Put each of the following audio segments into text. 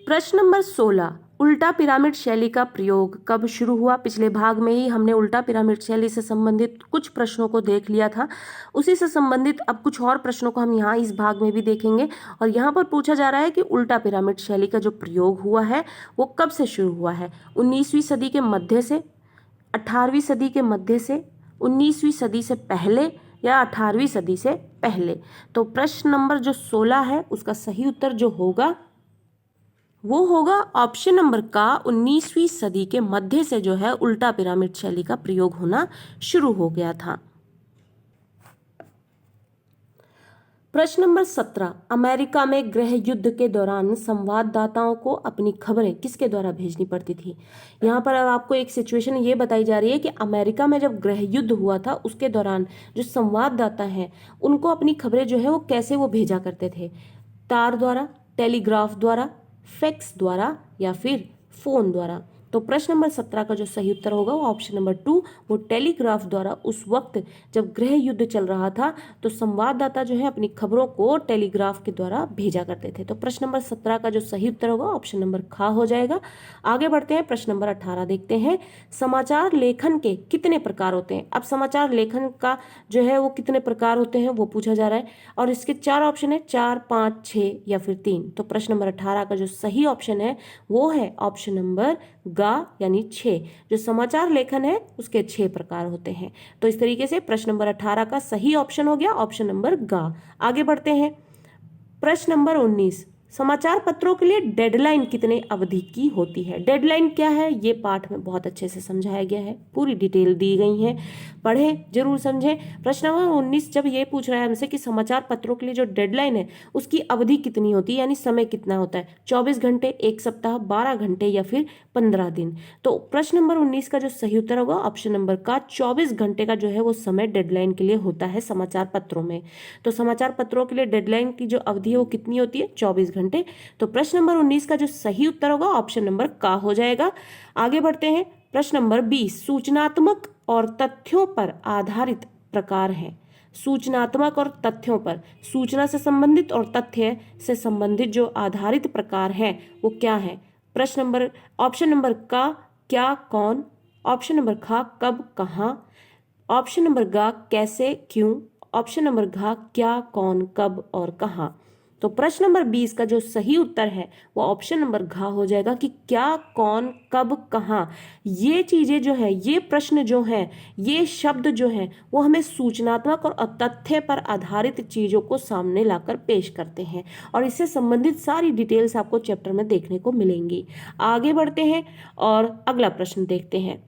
प्रश्न नंबर 16, उल्टा पिरामिड शैली का प्रयोग कब शुरू हुआ। पिछले भाग में ही हमने उल्टा पिरामिड शैली से संबंधित कुछ प्रश्नों को देख लिया था। उसी से संबंधित अब कुछ और प्रश्नों को हम यहाँ इस भाग में भी देखेंगे। और यहाँ पर पूछा जा रहा है कि उल्टा पिरामिड शैली का जो प्रयोग हुआ है वो कब से शुरू हुआ है। 19वीं सदी के मध्य से, 18वीं सदी के मध्य से, 19वीं सदी से पहले या 18वीं सदी से पहले। तो प्रश्न नंबर जो 16 है उसका सही उत्तर जो होगा वो होगा ऑप्शन नंबर का, 19वीं सदी के मध्य से जो है उल्टा पिरामिड शैली का प्रयोग होना शुरू हो गया था। प्रश्न नंबर 17, अमेरिका में गृह युद्ध के दौरान संवाददाताओं को अपनी खबरें किसके द्वारा भेजनी पड़ती थी। यहाँ पर अब आपको एक सिचुएशन ये बताई जा रही है कि अमेरिका में जब गृह युद्ध हुआ था उसके दौरान जो संवाददाता हैं उनको अपनी खबरें जो है वो कैसे वो भेजा करते थे, तार द्वारा, टेलीग्राफ द्वारा, फैक्स द्वारा या फिर फोन द्वारा। तो प्रश्न नंबर 17 का जो सही उत्तर होगा वो ऑप्शन नंबर 2, वो टेलीग्राफ द्वारा। उस वक्त जब गृह युद्ध चल रहा था तो संवाददाता जो है अपनी खबरों को टेलीग्राफ के द्वारा भेजा करते थे। तो प्रश्न नंबर 17 का जो सही उत्तर होगा ऑप्शन नंबर ख हो जाएगा। आगे बढ़ते हैं, प्रश्न नंबर 18 देखते हैं। समाचार लेखन के कितने प्रकार होते हैं। अब समाचार लेखन का जो है वो कितने प्रकार होते हैं वो पूछा जा रहा है और इसके 4 ऑप्शन है, 4, 5, 6 या फिर 3। तो प्रश्न नंबर 18 का जो सही ऑप्शन है वो है ऑप्शन नंबर गा यानी 6। जो समाचार लेखन है उसके 6 प्रकार होते हैं। तो इस तरीके से प्रश्न नंबर 18 का सही ऑप्शन हो गया ऑप्शन नंबर गा। आगे बढ़ते हैं, प्रश्न नंबर 19, समाचार पत्रों के लिए डेडलाइन कितने अवधि की होती है। डेडलाइन क्या है ये पाठ में बहुत अच्छे से समझाया गया है, पूरी डिटेल दी गई है, पढ़ें जरूर समझें। प्रश्न नंबर 19 जब ये पूछ रहा है हमसे कि समाचार पत्रों के लिए जो डेडलाइन है उसकी अवधि कितनी होती है, यानी समय कितना होता है, 24 घंटे, 1 सप्ताह, 12 घंटे या फिर 15 दिन। तो प्रश्न नंबर 19 का जो सही उत्तर होगा ऑप्शन नंबर का 24 घंटे का जो है वो समय डेडलाइन के लिए होता है समाचार पत्रों में। तो समाचार पत्रों के लिए डेडलाइन की जो अवधि है वो कितनी होती है, 24 घंटे। तो प्रश्न नंबर 19 का जो सही उत्तर होगा ऑप्शन नंबर का हो जाएगा। आगे बढ़ते हैं, प्रश्न नंबर 20, सूचनात्मक और तथ्यों पर आधारित प्रकार है। सूचनात्मक और तथ्यों पर, सूचना से संबंधित और तथ्य से संबंधित जो आधारित प्रकार है वो क्या है। प्रश्न नंबर ऑप्शन नंबर का, क्या, कौन, ऑप्शन नंबर खा, कब, कहाँ, ऑप्शन नंबर गा, कैसे, क्यों, ऑप्शन नंबर घा, क्या, कौन, कब और कहाँ। तो प्रश्न नंबर 20 का जो सही उत्तर है वो ऑप्शन नंबर घा हो जाएगा कि क्या, कौन, कब, कहाँ। ये चीजें जो है, ये प्रश्न जो है, ये शब्द जो है वो हमें सूचनात्मक और तथ्य पर आधारित चीजों को सामने लाकर पेश करते हैं और इससे संबंधित सारी डिटेल्स आपको चैप्टर में देखने को मिलेंगी। आगे बढ़ते हैं और अगला प्रश्न देखते हैं,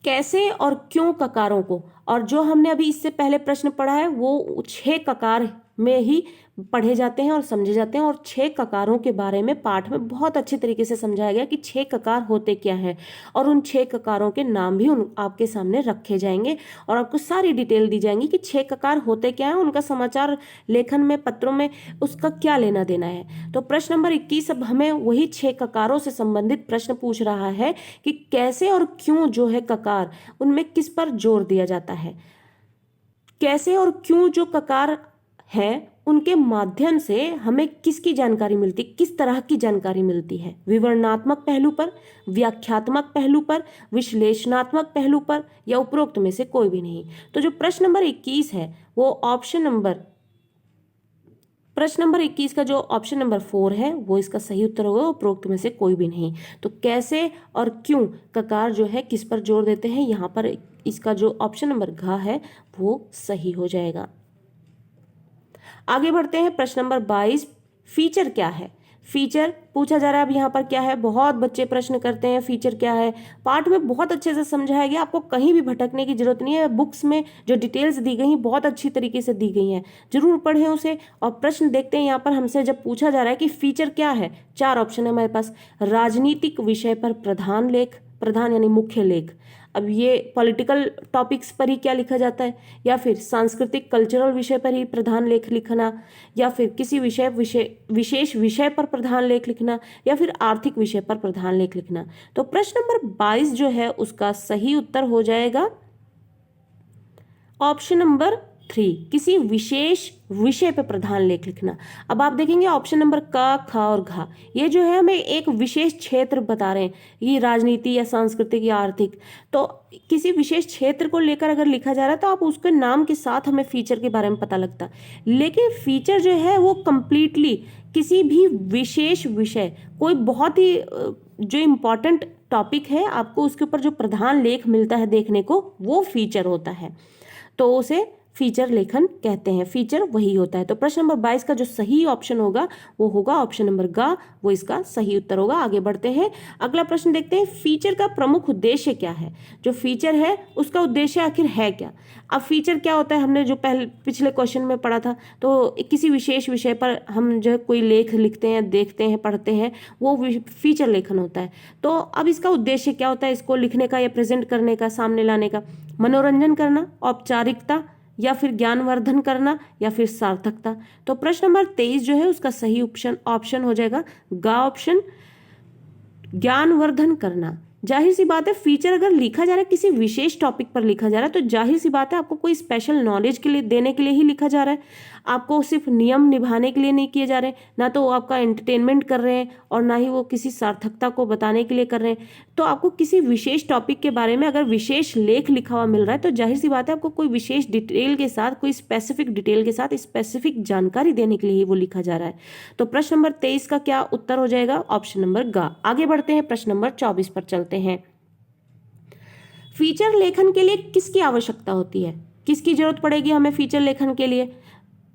कैसे और क्यों ककारों को, और जो हमने अभी इससे पहले प्रश्न पढ़ा है वो 6 ककार में ही पढ़े जाते हैं और समझे जाते हैं और 6 ककारों के बारे में पाठ में बहुत अच्छे तरीके से समझाया गया कि 6 ककार होते क्या हैं और उन 6 ककारों के नाम भी आपके सामने रखे जाएंगे और आपको सारी डिटेल दी जाएंगी कि 6 ककार होते क्या हैं, उनका समाचार लेखन में, पत्रों में उसका क्या लेना देना है। तो प्रश्न नंबर 21 अब हमें वही 6 ककारों से संबंधित प्रश्न पूछ रहा है कि कैसे और क्यों जो है ककार, उनमें किस पर जोर दिया जाता है। कैसे और क्यों जो ककार है उनके माध्यम से हमें किसकी जानकारी मिलती, किस तरह की जानकारी मिलती है, विवरणात्मक पहलू पर, व्याख्यात्मक पहलू पर, विश्लेषणात्मक पहलू पर या उपरोक्त में से कोई भी नहीं। तो जो प्रश्न नंबर 21 है वो प्रश्न नंबर 21 का जो ऑप्शन नंबर 4 है वो इसका सही उत्तर होगा, उपरोक्त में से कोई भी नहीं। तो कैसे और क्यों ककार जो है किस पर जोर देते हैं, यहाँ पर इसका जो ऑप्शन नंबर घ है वो सही हो जाएगा। आगे बढ़ते हैं, प्रश्न नंबर 22, फीचर क्या है। फीचर पूछा जा रहा है अब यहाँ पर क्या है, बहुत बच्चे प्रश्न करते हैं फीचर क्या है। पाठ में बहुत अच्छे से समझाया गया, आपको कहीं भी भटकने की जरूरत नहीं है। बुक्स में जो डिटेल्स दी गई हैं बहुत अच्छी तरीके से दी गई हैं, जरूर पढ़ें उसे। और प्रश्न देखते हैं यहाँ पर हमसे जब पूछा जा रहा है कि फीचर क्या है, 4 ऑप्शन है हमारे पास। राजनीतिक विषय पर प्रधान लेख, प्रधान यानी मुख्य लेख, अब ये पॉलिटिकल टॉपिक्स पर ही क्या लिखा जाता है, या फिर सांस्कृतिक कल्चरल विषय पर ही प्रधान लेख लिखना, या फिर किसी विशेष विषय पर प्रधान लेख लिखना, या फिर आर्थिक विषय पर प्रधान लेख लिखना। तो प्रश्न नंबर 22 जो है उसका सही उत्तर हो जाएगा ऑप्शन नंबर 3, किसी विशेष विषय पर प्रधान लेख लिखना। अब आप देखेंगे ऑप्शन नंबर क, ख और घ, ये जो है हमें एक विशेष क्षेत्र बता रहे हैं, ये राजनीति या सांस्कृतिक या आर्थिक। तो किसी विशेष क्षेत्र को लेकर अगर लिखा जा रहा है तो आप उसके नाम के साथ हमें फीचर के बारे में पता लगता है। लेकिन फीचर जो है वो कंप्लीटली किसी भी विशेष विषय, कोई बहुत ही जो इम्पोर्टेंट टॉपिक है, आपको उसके ऊपर जो प्रधान लेख मिलता है देखने को, वो फीचर होता है, तो उसे फीचर लेखन कहते हैं। फीचर वही होता है। तो प्रश्न नंबर 22 का जो सही ऑप्शन होगा वो होगा ऑप्शन नंबर ग, वो इसका सही उत्तर होगा। आगे बढ़ते हैं, अगला प्रश्न देखते हैं, फीचर का प्रमुख उद्देश्य क्या है। जो फीचर है उसका उद्देश्य आखिर है क्या। अब फीचर क्या होता है, हमने जो पिछले क्वेश्चन में पढ़ा था, तो किसी विशेष विषय पर हम जो कोई लेख लिखते हैं, देखते हैं, पढ़ते हैं, वो फीचर लेखन होता है। तो अब इसका उद्देश्य क्या होता है, इसको लिखने का या प्रेजेंट करने का, सामने लाने का। मनोरंजन करना, औपचारिकता, या फिर ज्ञानवर्धन करना, या फिर सार्थकता। तो प्रश्न नंबर 23 जो है उसका सही ऑप्शन हो जाएगा गा ऑप्शन, ज्ञानवर्धन करना। जाहिर सी बात है, फीचर अगर लिखा जा रहा है, किसी विशेष टॉपिक पर लिखा जा रहा है, तो जाहिर सी बात है आपको कोई स्पेशल नॉलेज के लिए देने के लिए ही लिखा जा रहा है। आपको सिर्फ नियम निभाने के लिए नहीं किए जा रहे, ना तो वो आपका एंटरटेनमेंट कर रहे हैं और ना ही वो किसी सार्थकता को बताने के लिए कर रहे हैं। तो आपको किसी विशेष टॉपिक के बारे में अगर विशेष लेख लिखा हुआ मिल रहा है, तो जाहिर सी बात है आपको कोई विशेष डिटेल के साथ, कोई स्पेसिफिक डिटेल के साथ स्पेसिफिक जानकारी देने के लिए ही वो लिखा जा रहा है। तो प्रश्न नंबर 23 का क्या उत्तर हो जाएगा, ऑप्शन नंबर ग। आगे बढ़ते हैं, प्रश्न नंबर 24 पर चलते हैं। फीचर लेखन के लिए किसकी आवश्यकता होती है, किसकी जरूरत पड़ेगी हमें फीचर लेखन के लिए।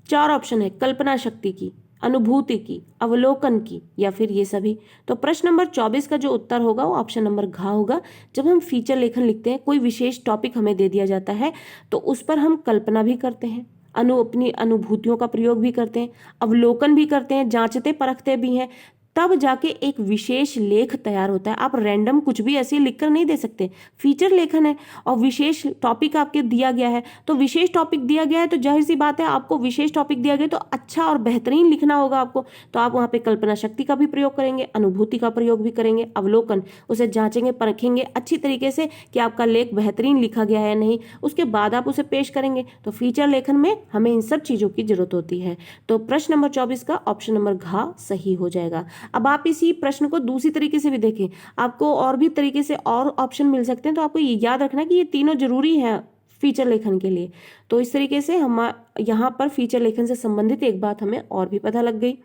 4 ऑप्शन है, कल्पना शक्ति की, अनुभूति की, अवलोकन की, या फिर ये सभी। तो प्रश्न नंबर 24 का जो उत्तर होगा वो ऑप्शन नंबर घ होगा। जब हम फीचर लेखन लिखते हैं, कोई विशेष टॉपिक हमें दे दिया जाता है, तो उस पर हम कल्पना भी करते हैं, अपनी अनुभूतियों का प्रयोग भी करते हैं, अवलोकन भी करते हैं, जांचते परखते भी हैं, तब जाके एक विशेष लेख तैयार होता है। आप रैंडम कुछ भी ऐसे लिख कर नहीं दे सकते। फीचर लेखन है और विशेष टॉपिक आपके दिया गया है, तो विशेष टॉपिक दिया गया है तो जाहिर सी बात है आपको विशेष टॉपिक दिया गया तो अच्छा और बेहतरीन लिखना होगा आपको। तो आप वहाँ पे कल्पना शक्ति का भी प्रयोग करेंगे, अनुभूति का प्रयोग भी करेंगे, अवलोकन, उसे जांचेंगे परखेंगे अच्छी तरीके से कि आपका लेख बेहतरीन लिखा गया है नहीं, उसके बाद आप उसे पेश करेंगे। तो फीचर लेखन में हमें इन सब चीज़ों की जरूरत होती है। तो प्रश्न नंबर 24 का ऑप्शन नंबर घ सही हो जाएगा। अब आप इसी प्रश्न को दूसरी तरीके से भी देखें, आपको और भी तरीके से और ऑप्शन मिल सकते हैं, तो आपको ये याद रखना कि ये तीनों जरूरी हैं फीचर लेखन के लिए। तो इस तरीके से हम यहाँ पर फीचर लेखन से संबंधित एक बात हमें और भी पता लग गई।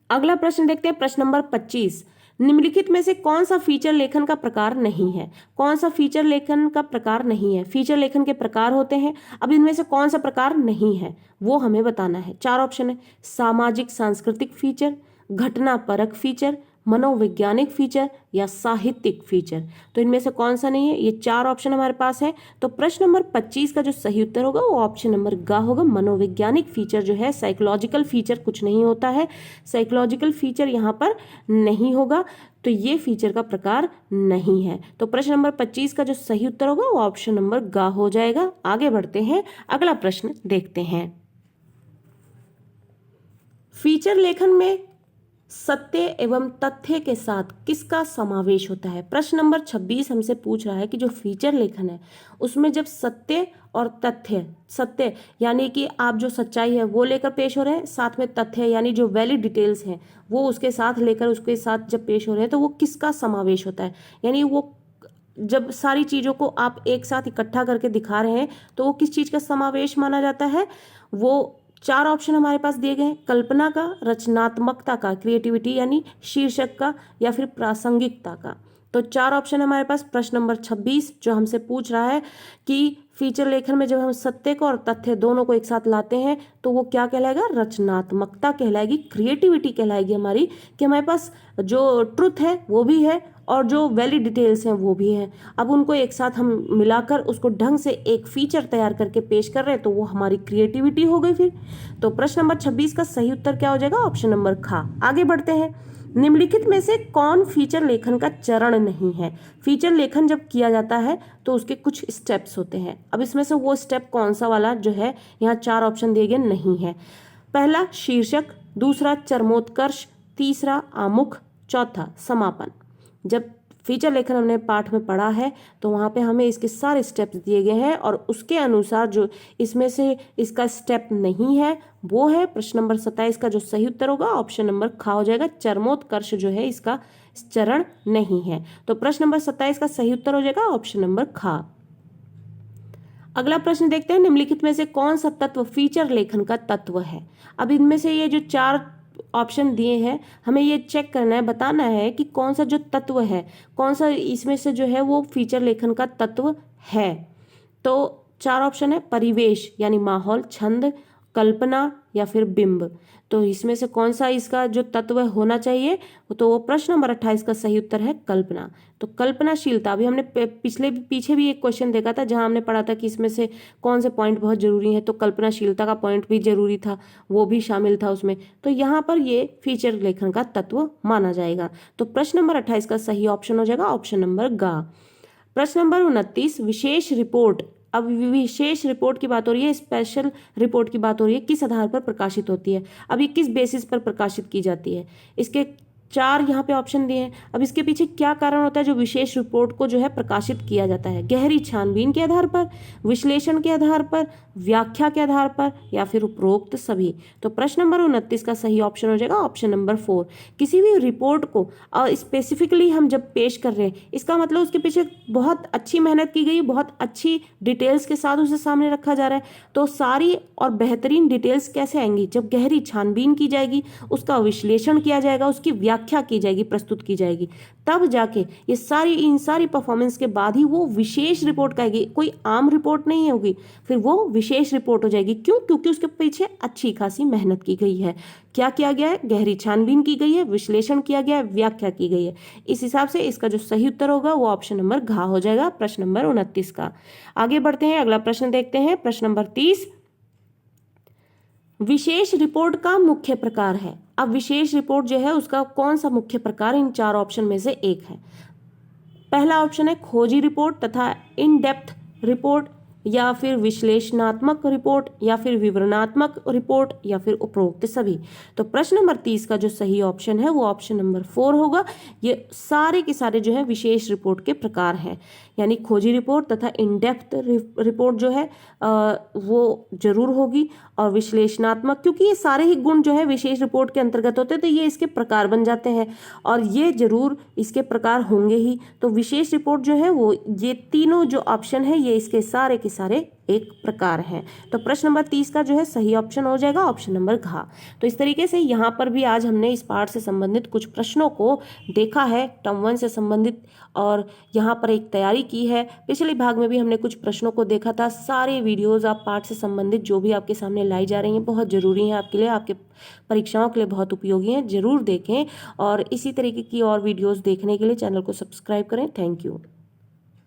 अगला प्रश्न देखते हैं, प्रश्न नंबर 25, निम्नलिखित में से कौन सा फीचर लेखन का प्रकार नहीं है। कौन सा फीचर लेखन का प्रकार नहीं है। फीचर लेखन के प्रकार होते हैं, अब इनमें से कौन सा प्रकार नहीं है वो हमें बताना है। 4 ऑप्शन है, सामाजिक सांस्कृतिक फीचर, घटना परक फीचर, मनोवैज्ञानिक फीचर, या साहित्यिक फीचर। तो इनमें से कौन सा नहीं है, ये 4 ऑप्शन हमारे पास है। तो प्रश्न नंबर 25 का जो सही उत्तर होगा वो ऑप्शन नंबर ग होगा। मनोवैज्ञानिक फीचर जो है, साइकोलॉजिकल फीचर कुछ नहीं होता है, साइकोलॉजिकल फीचर यहाँ पर नहीं होगा, तो ये फीचर का प्रकार नहीं है। तो प्रश्न नंबर 25 का जो सही उत्तर होगा वो ऑप्शन नंबर ग हो जाएगा। आगे बढ़ते हैं, अगला प्रश्न देखते हैं। फीचर लेखन में सत्य एवं तथ्य के साथ किसका समावेश होता है। प्रश्न नंबर 26 हमसे पूछ रहा है कि जो फीचर लेखन है उसमें जब सत्य और तथ्य, सत्य यानी कि आप जो सच्चाई है वो लेकर पेश हो रहे हैं, साथ में तथ्य यानी जो वैलिड डिटेल्स हैं वो उसके साथ लेकर उसके साथ जब पेश हो रहे हैं, तो वो किसका समावेश होता है। यानी वो जब सारी चीज़ों को आप एक साथ इकट्ठा करके दिखा रहे हैं तो वो किस चीज़ का समावेश माना जाता है। वो 4 ऑप्शन हमारे पास दिए गए हैं, कल्पना का, रचनात्मकता का, क्रिएटिविटी यानी शीर्षक का, या फिर प्रासंगिकता का। तो 4 ऑप्शन हमारे पास। प्रश्न नंबर 26 जो हमसे पूछ रहा है कि फीचर लेखन में जब हम सत्य को और तथ्य दोनों को एक साथ लाते हैं तो वो क्या कहलाएगा, रचनात्मकता कहलाएगी, क्रिएटिविटी कहलाएगी हमारी, कि हमारे पास जो ट्रुथ है वो भी है और जो वैलिड डिटेल्स हैं वो भी हैं। अब उनको एक साथ हम मिलाकर उसको ढंग से एक फीचर तैयार करके पेश कर रहे हैं, तो वो हमारी क्रिएटिविटी हो गई फिर। तो प्रश्न नंबर 26 का सही उत्तर क्या हो जाएगा, ऑप्शन नंबर ख। आगे बढ़ते हैं, निम्नलिखित में से कौन फीचर लेखन का चरण नहीं है। फीचर लेखन जब किया जाता है तो उसके कुछ स्टेप्स होते हैं। अब इसमें से वो स्टेप कौन सा वाला जो है, यहाँ 4 ऑप्शन दिए गए नहीं है। पहला शीर्षक, दूसरा चरमोत्कर्ष, तीसरा आमुख, चौथा समापन। जब फीचर लेखन हमने पाठ में पढ़ा है, तो वहाँ पे हमें इसके सारे स्टेप्स दिए गए हैं और उसके अनुसार जो इसमें से इसका स्टेप नहीं है वो है प्रश्न नंबर 27 का जो सही उत्तर होगा ऑप्शन नंबर खा हो जाएगा। चरमोत्कर्ष जो है इसका चरण नहीं है, तो प्रश्न नंबर 27 का सही उत्तर हो जाएगा ऑप्शन नंबर खा। अगला प्रश्न देखते हैं, निम्नलिखित में से कौन सा तत्व फीचर लेखन का तत्व है। अब इनमें से ये जो 4 ऑप्शन दिए हैं हमें ये चेक करना है, बताना है कि कौन सा जो तत्व है, कौन सा इसमें से जो है वो फीचर लेखन का तत्व है। तो 4 ऑप्शन है, परिवेश यानी माहौल, छंद, कल्पना या फिर बिंब। तो इसमें से कौन सा इसका जो तत्व होना चाहिए, तो वो प्रश्न नंबर 28 का सही उत्तर है कल्पना। तो कल्पनाशीलता, अभी हमने पीछे भी एक क्वेश्चन देखा था जहां हमने पढ़ा था कि इसमें से कौन से पॉइंट बहुत जरूरी है, तो कल्पनाशीलता का पॉइंट भी जरूरी था, वो भी शामिल था उसमें। तो यहाँ पर ये फीचर लेखन का तत्व माना जाएगा। तो प्रश्न नंबर 28 का सही ऑप्शन हो जाएगा ऑप्शन नंबर ग। प्रश्न नंबर 29, विशेष रिपोर्ट। अब विशेष रिपोर्ट की बात हो रही है, स्पेशल रिपोर्ट की बात हो रही है, किस आधार पर प्रकाशित होती है। अब ये किस बेसिस पर प्रकाशित की जाती है, इसके 4 यहाँ पे ऑप्शन दिए हैं। अब इसके पीछे क्या कारण होता है जो विशेष रिपोर्ट को जो है प्रकाशित किया जाता है, गहरी छानबीन के आधार पर, विश्लेषण के आधार पर, व्याख्या के आधार पर या फिर उपरोक्त सभी। तो प्रश्न नंबर 29 का सही ऑप्शन हो जाएगा ऑप्शन नंबर 4। किसी भी रिपोर्ट को स्पेसिफिकली हम जब पेश कर रहे हैं, इसका मतलब उसके पीछे बहुत अच्छी मेहनत की गई, बहुत अच्छी डिटेल्स के साथ उसे सामने रखा जा रहा है। तो सारी और बेहतरीन डिटेल्स कैसे आएंगी, जब गहरी छानबीन की जाएगी, उसका विश्लेषण किया जाएगा, उसकी व्याख्या की जाएगी, प्रस्तुत की जाएगी, तब जाके ये इन सारी परफॉर्मेंस के बाद ही वो विशेष रिपोर्ट कहेगी। कोई आम रिपोर्ट नहीं होगी, फिर वो विशेष रिपोर्ट हो जाएगी। क्यों? क्योंकि उसके पीछे अच्छी खासी मेहनत की गई है। क्या किया गया है? गहरी छानबीन की गई है, विश्लेषण किया गया है, व्याख्या की गई है। इस हिसाब से इसका जो सही उत्तर होगा वो ऑप्शन नंबर घ हो जाएगा प्रश्न नंबर 29 का। आगे बढ़ते हैं, अगला प्रश्न देखते हैं, प्रश्न नंबर 30। विशेष रिपोर्ट का मुख्य प्रकार है। अब विशेष रिपोर्ट जो है उसका कौन सा मुख्य प्रकार इन 4 ऑप्शन में से एक है। पहला ऑप्शन है खोजी रिपोर्ट तथा इन डेप्थ रिपोर्ट, या फिर विश्लेषणात्मक रिपोर्ट, या फिर विवरणात्मक रिपोर्ट, या फिर उपरोक्त सभी। तो प्रश्न नंबर 30 का जो सही ऑप्शन है वो ऑप्शन नंबर 4 होगा। ये सारे के सारे जो है विशेष रिपोर्ट के प्रकार हैं, यानी खोजी रिपोर्ट तथा इन डेप्थ रिपोर्ट जो है वो जरूर होगी, और विश्लेषणात्मक, क्योंकि ये सारे ही गुण जो है विशेष रिपोर्ट के अंतर्गत होते हैं, तो ये इसके प्रकार बन जाते हैं और ये जरूर इसके प्रकार होंगे ही। तो विशेष रिपोर्ट जो है वो ये तीनों जो ऑप्शन है ये इसके सारे के सारे एक प्रकार है। तो प्रश्न नंबर 30 का जो है सही ऑप्शन हो जाएगा ऑप्शन नंबर घ। तो इस तरीके से यहाँ पर भी आज हमने इस पाठ से संबंधित कुछ प्रश्नों को देखा है, टर्म 1 से संबंधित, और यहाँ पर एक तैयारी की है। पिछले भाग में भी हमने कुछ प्रश्नों को देखा था। सारे वीडियोस आप पाठ से संबंधित जो भी आपके सामने लाई जा रही हैं बहुत ज़रूरी हैं आपके लिए, आपके परीक्षाओं के लिए बहुत उपयोगी हैं, जरूर देखें। और इसी तरीके की और वीडियोज़ देखने के लिए चैनल को सब्सक्राइब करें। Thank you.